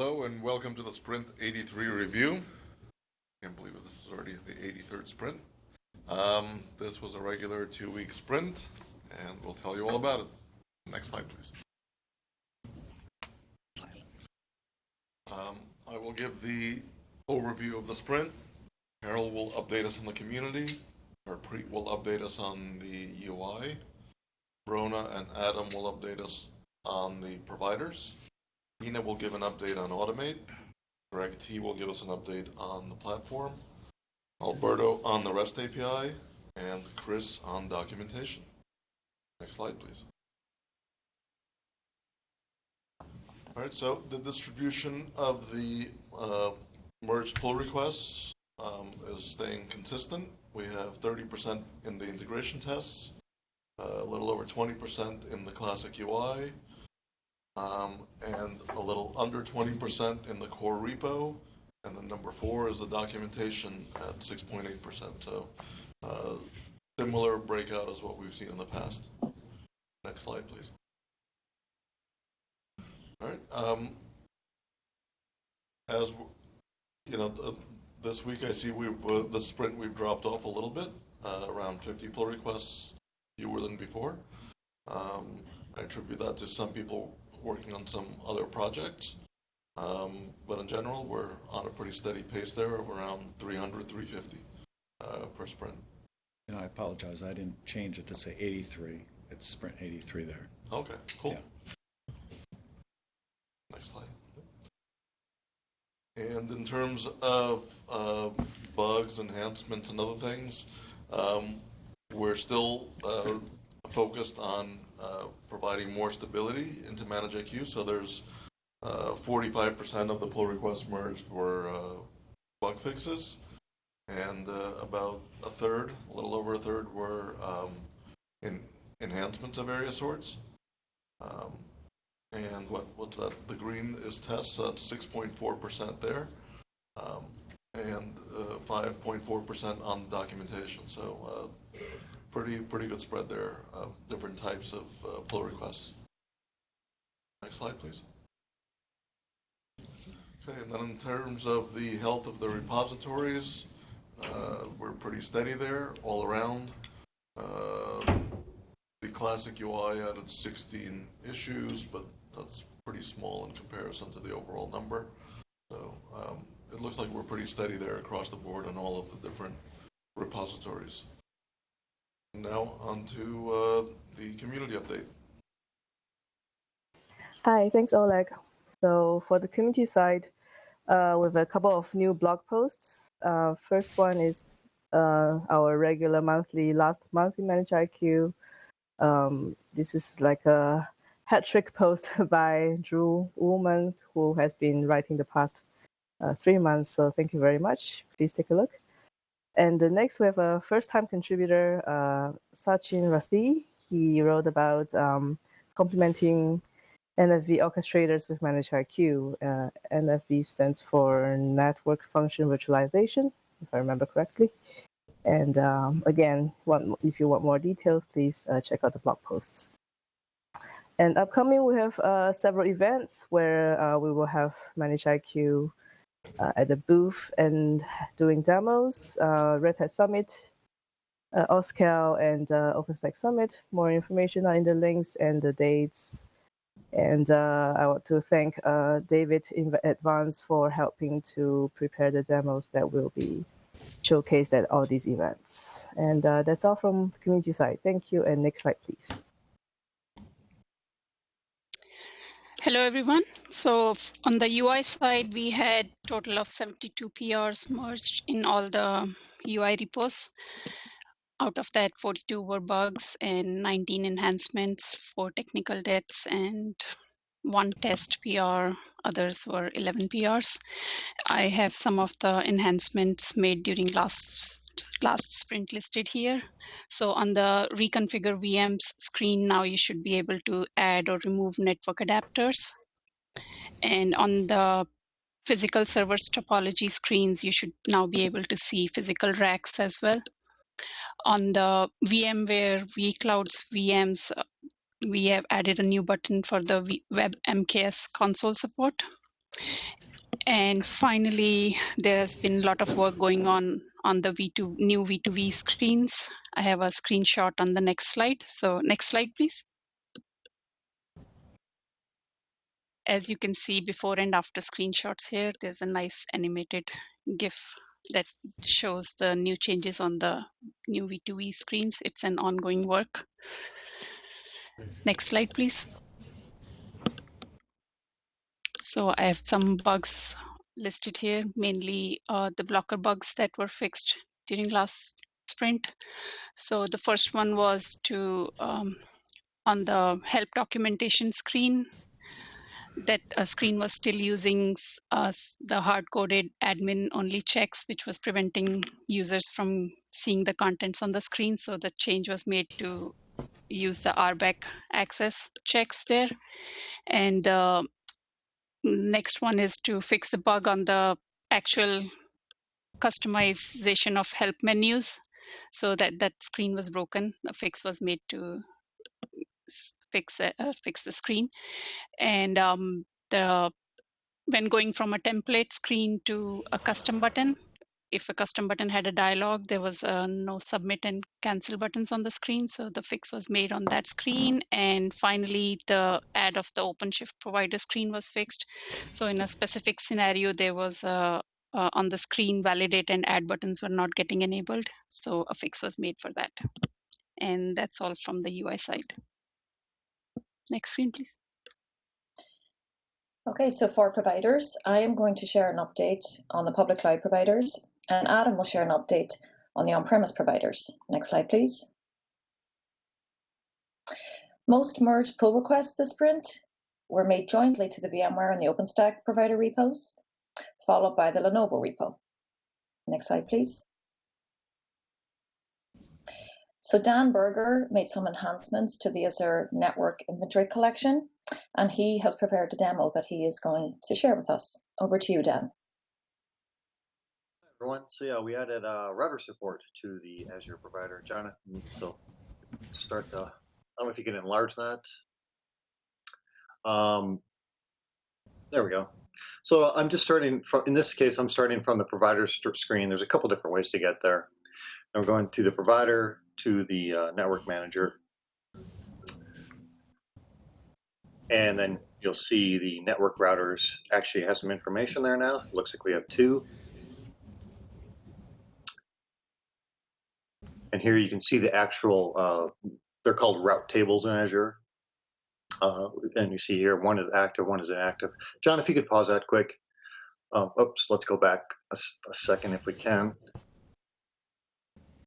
Hello and welcome to the Sprint 83 review. Can't believe it, this is already the 83rd sprint. This was a regular 2-week sprint, and we'll tell you all about it. Next slide, please. I will give the overview of the sprint. Carol will update us on the community. Harpreet will update us on the UI. Bronagh and Adam will update us on the providers. Nina will give an update on Automate. Gregg T will give us an update on the platform. Alberto on the REST API, and Chris on documentation. Next slide, please. All right, so the distribution of the merged pull requests is staying consistent. We have 30% in the integration tests, a little over 20% in the classic UI, and a little under 20% in the core repo, and then number 4 is the documentation at 6.8%. So similar breakout as what we've seen in the past. Next slide, please. All right. As you know, this week I see the sprint we've dropped off a little bit, around 50 pull requests fewer than before. I attribute that to some people working on some other projects. But in general, we're on a pretty steady pace there of around 300, 350 per sprint. You know, I apologize. I didn't change it to say 83. It's sprint 83 there. Okay, cool. Yeah. Next slide. And in terms of bugs, enhancements, and other things, we're still focused on providing more stability into ManageIQ. So there's 45% of the pull requests merged were bug fixes, and about a third, a little over a third, were enhancements of various sorts. And what's that? The green is tests, so that's 6.4% there, and 5.4% on documentation. So pretty good spread there of different types of pull requests. Next slide, please. Okay, and then in terms of the health of the repositories, we're pretty steady there all around. The classic UI added 16 issues, but that's pretty small in comparison to the overall number. So it looks like we're pretty steady there across the board on all of the different repositories. Now on to the community update. Hi, thanks Oleg. So for the community side, we have a couple of new blog posts. First one is our regular last monthly ManageIQ. This is like a hat trick post by Drew Woolman, who has been writing the past 3 months. So thank you very much. Please take a look. And next we have a first-time contributor, Sachin Rathi. He wrote about complementing NFV orchestrators with ManageIQ. NFV stands for Network Function Virtualization, if I remember correctly. And again, if you want more details, please check out the blog posts. And upcoming, we have several events where we will have ManageIQ at the booth and doing demos, Red Hat Summit, OSCAL, and OpenStack Summit. More information are in the links and the dates. And I want to thank David in advance for helping to prepare the demos that will be showcased at all these events. And that's all from the community side. Thank you. And next slide, please. Hello, everyone. So on the UI side, we had a total of 72 PRs merged in all the UI repos. Out of that, 42 were bugs and 19 enhancements, 4 technical deaths, and 1 test PR. Others were 11 PRs. I have some of the enhancements made during last sprint listed here. So on the reconfigure VMs screen, now you should be able to add or remove network adapters. And on the physical servers topology screens, you should now be able to see physical racks as well. On the VMware vCloud's VMs, we have added a new button for the web MKS console support. And finally, there has been a lot of work going on the new V2V screens. I have a screenshot on the next slide. So next slide, please. As you can see before and after screenshots here, there's a nice animated GIF that shows the new changes on the new V2V screens. It's an ongoing work. Next slide, please. So I have some bugs listed here, mainly the blocker bugs that were fixed during last sprint. So the first one was on the help documentation screen, that screen was still using the hard-coded admin-only checks, which was preventing users from seeing the contents on the screen. So the change was made to use the RBAC access checks there. And next one is to fix the bug on the actual customization of help menus. So that screen was broken. A fix was made to fix the screen. And when going from a template screen to a custom button, if a custom button had a dialog, there was no submit and cancel buttons on the screen. So the fix was made on that screen. And finally, the add of the OpenShift provider screen was fixed. So in a specific scenario, there was on the screen, validate and add buttons were not getting enabled. So a fix was made for that. And that's all from the UI side. Next screen, please. Okay, so for providers, I am going to share an update on the public cloud providers, and Adam will share an update on the on-premise providers. Next slide, please. Most merge pull requests this sprint were made jointly to the VMware and the OpenStack provider repos, followed by the Lenovo repo. Next slide, please. So Dan Berger made some enhancements to the Azure network inventory collection, and he has prepared a demo that he is going to share with us. Over to you, Dan. Hi, everyone. So yeah, we added router support to the Azure provider. Jonathan, so start the, I don't know if you can enlarge that. There we go. So I'm just starting from, in this case, I'm starting from the provider screen. There's a couple different ways to get there. I'm going to the provider, to the network manager. And then you'll see the network routers actually has some information there now. It looks like we have two. And here you can see the actual, they're called route tables in Azure. And you see here, one is active, one is inactive. John, if you could pause that quick. Oops, let's go back a second if we can.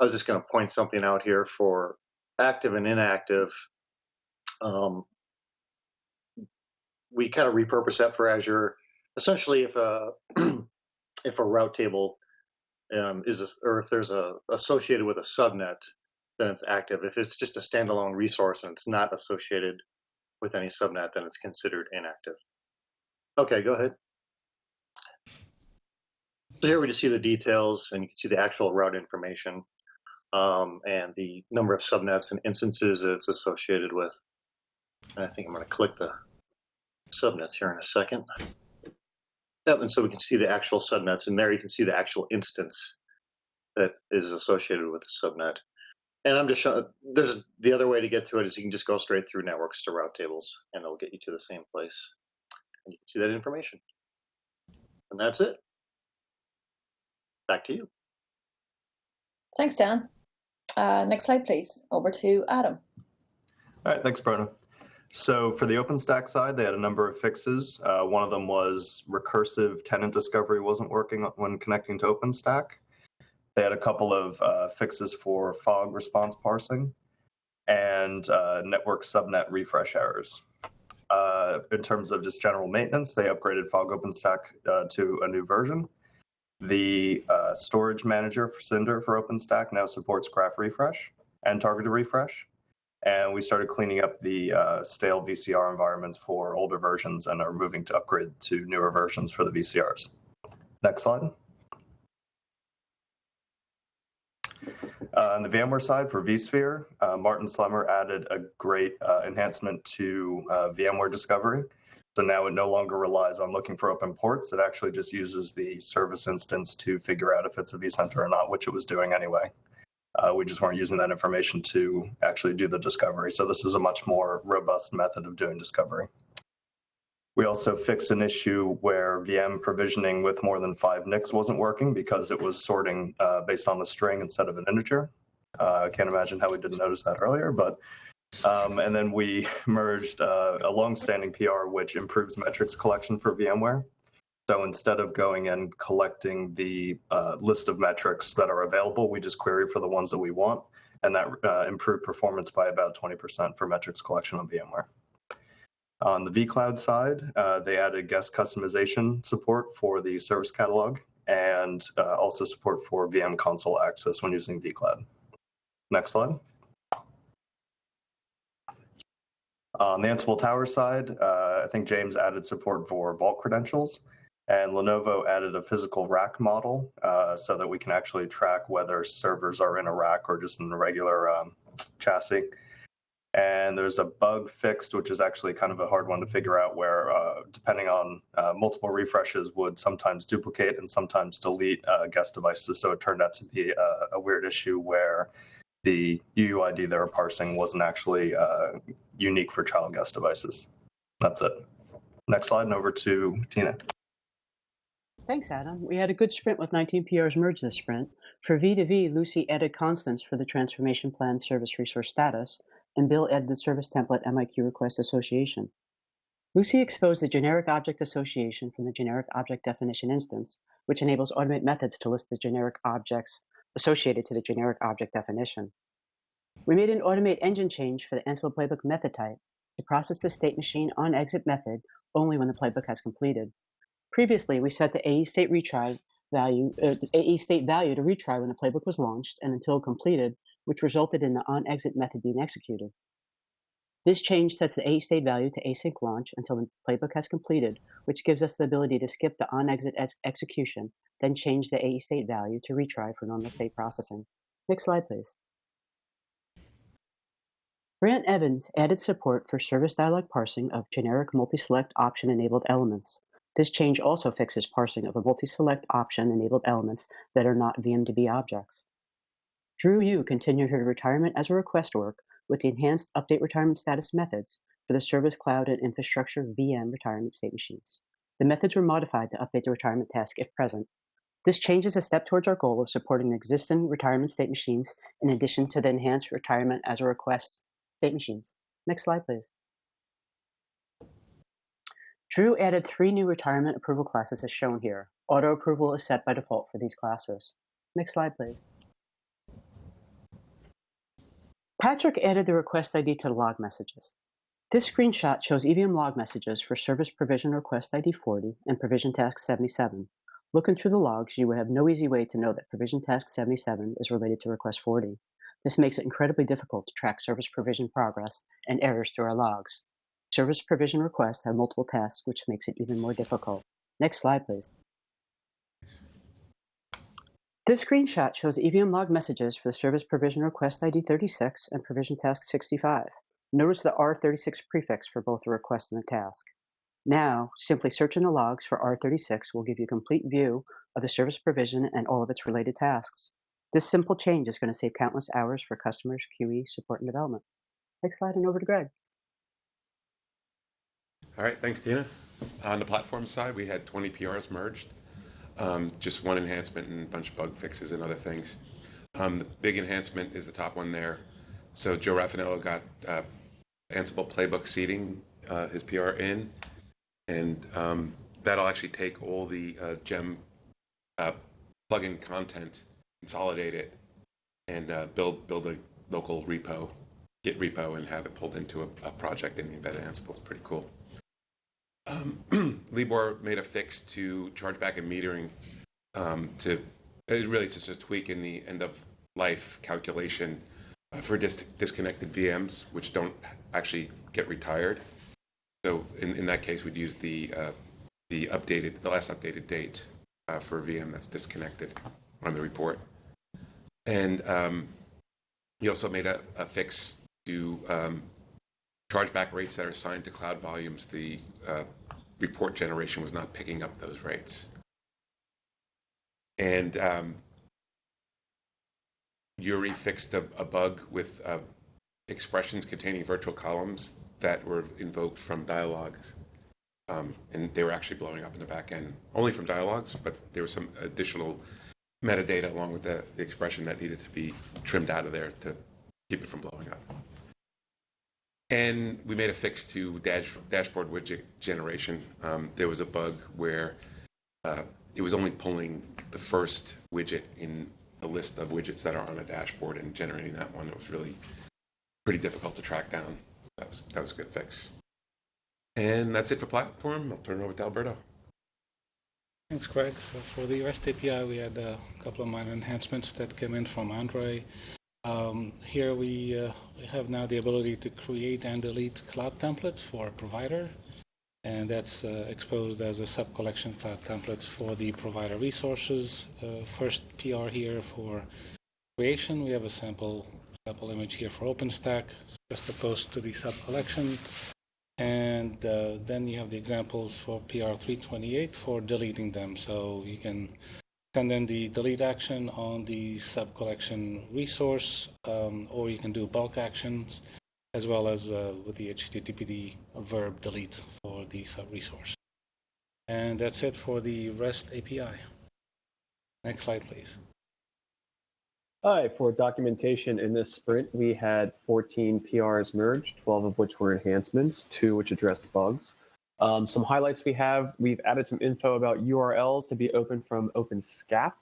I was just going to point something out here for active and inactive. We kind of repurpose that for Azure. Essentially, if a if a route table or if there's associated with a subnet, then it's active. If it's just a standalone resource and it's not associated with any subnet, then it's considered inactive. Okay, go ahead. So here we just see the details, and you can see the actual route information and the number of subnets and instances that it's associated with. And I think I'm going to click the subnets here in a second. Yep, and so we can see the actual subnets, and there you can see the actual instance that is associated with the subnet. And I'm just showing, the other way to get to it is you can just go straight through networks to route tables, and it'll get you to the same place. And you can see that information. And that's it. Back to you. Thanks, Dan. Next slide, please. Over to Adam. All right, thanks, Bronagh. So for the OpenStack side, they had a number of fixes. One of them was recursive tenant discovery wasn't working when connecting to OpenStack. They had a couple of fixes for fog response parsing and network subnet refresh errors. In terms of just general maintenance, they upgraded Fog OpenStack to a new version. The storage manager for Cinder for OpenStack now supports graph refresh and targeted refresh. And we started cleaning up the stale VCR environments for older versions and are moving to upgrade to newer versions for the VCRs. Next slide. On the VMware side for vSphere, Martin Slemmer added a great enhancement to VMware discovery. So now it no longer relies on looking for open ports. It actually just uses the service instance to figure out if it's a vCenter or not, which it was doing anyway. We just weren't using that information to actually do the discovery. So this is a much more robust method of doing discovery. We also fixed an issue where VM provisioning with more than 5 NICs wasn't working because it was sorting based on the string instead of an integer. I can't imagine how we didn't notice that earlier, but and then we merged a long-standing PR which improves metrics collection for VMware. So instead of going and collecting the list of metrics that are available, we just query for the ones that we want, and that improved performance by about 20% for metrics collection on VMware. On the vCloud side, they added guest customization support for the service catalog and also support for VM console access when using vCloud. Next slide. On the Ansible Tower side, I think James added support for vault credentials, and Lenovo added a physical rack model so that we can actually track whether servers are in a rack or just in a regular chassis. And there's a bug fixed, which is actually kind of a hard one to figure out, where depending on multiple refreshes would sometimes duplicate and sometimes delete guest devices. So it turned out to be a weird issue where the UUID they were parsing wasn't actually unique for child guest devices. That's it. Next slide, and over to Tina. Thanks, Adam. We had a good sprint with 19 PRs merged this sprint. For V2V, Lucy added constants for the transformation plan service resource status, and Bill added the service template MIQ request association. Lucy exposed the generic object association from the generic object definition instance, which enables automate methods to list the generic objects associated to the generic object definition. We made an automate engine change for the Ansible playbook method type to process the state machine on exit method only when the playbook has completed. Previously, we set the AE state retry value, AE state value to retry when the playbook was launched and until completed, which resulted in the on-exit method being executed. This change sets the AE state value to async launch until the playbook has completed, which gives us the ability to skip the on-exit execution, then change the AE state value to retry for normal state processing. Next slide, please. Grant Evans added support for service dialog parsing of generic multi-select option-enabled elements. This change also fixes parsing of a multi-select option-enabled elements that are not VM2B objects. Drew Yu continued her retirement as a request work with the enhanced update retirement status methods for the Service Cloud and Infrastructure VM retirement state machines. The methods were modified to update the retirement task if present. This change is a step towards our goal of supporting the existing retirement state machines in addition to the enhanced retirement as a request state machines. Next slide, please. Drew added 3 new retirement approval classes as shown here. Auto approval is set by default for these classes. Next slide, please. Patrick added the request ID to the log messages. This screenshot shows EVM log messages for service provision request ID 40 and provision task 77. Looking through the logs, you would have no easy way to know that provision task 77 is related to request 40. This makes it incredibly difficult to track service provision progress and errors through our logs. Service provision requests have multiple tasks, which makes it even more difficult. Next slide, please. This screenshot shows EVM log messages for the service provision request ID 36 and provision task 65. Notice the R36 prefix for both the request and the task. Now, simply searching the logs for R36 will give you a complete view of the service provision and all of its related tasks. This simple change is going to save countless hours for customers, QE, support, and development. Next slide, and over to Gregg. All right, thanks, Tina. On the platform side, we had 20 PRs merged, just one enhancement and a bunch of bug fixes and other things. The big enhancement is the top one there. So Joe Raffanello got Ansible playbook seeding his PR in, and that'll actually take all the gem plugin content, consolidate it, and build a local repo, Git repo, and have it pulled into a project in the embedded Ansible. It's pretty cool. Libor made a fix to chargeback and metering it's just a tweak in the end of life calculation for disconnected VMs, which don't actually get retired. So in that case, we'd use the last updated date for a VM that's disconnected on the report. And he also made a fix to chargeback rates that are assigned to cloud volumes, the report generation was not picking up those rates. And Yuri fixed a bug with expressions containing virtual columns that were invoked from dialogues. And they were actually blowing up in the back end, only from dialogues, but there was some additional metadata along with the expression that needed to be trimmed out of there to keep it from blowing up. And we made a fix to dashboard widget generation. There was a bug where it was only pulling the first widget in a list of widgets that are on a dashboard, and generating that one, it was really pretty difficult to track down. That was a good fix. And that's it for platform. I'll turn it over to Alberto. Thanks, Greg. So for the REST API, we had a couple of minor enhancements that came in from Andre. Here we have now the ability to create and delete cloud templates for a provider, and that's exposed as a sub-collection cloud templates for the provider resources. First PR here for creation, we have a sample image here for OpenStack, just opposed to the sub-collection. And then you have the examples for PR 328 for deleting them. So you can send in the delete action on the sub-collection resource, or you can do bulk actions, as well as with the HTTPD verb delete for the sub-resource. And that's it for the REST API. Next slide, please. Hi, for documentation in this sprint, we had 14 PRs merged, 12 of which were enhancements, 2 which addressed bugs. Some highlights we've added some info about URLs to be open from OpenSCAP.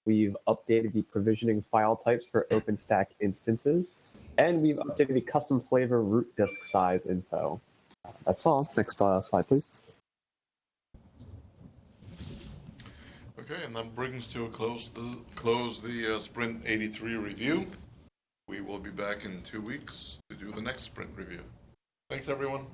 We've updated the provisioning file types for OpenStack instances, and we've updated the custom flavor root disk size info. That's all. Next slide, please. Okay, and that brings to a close the Sprint 83 review. We will be back in 2 weeks to do the next Sprint review. Thanks, everyone.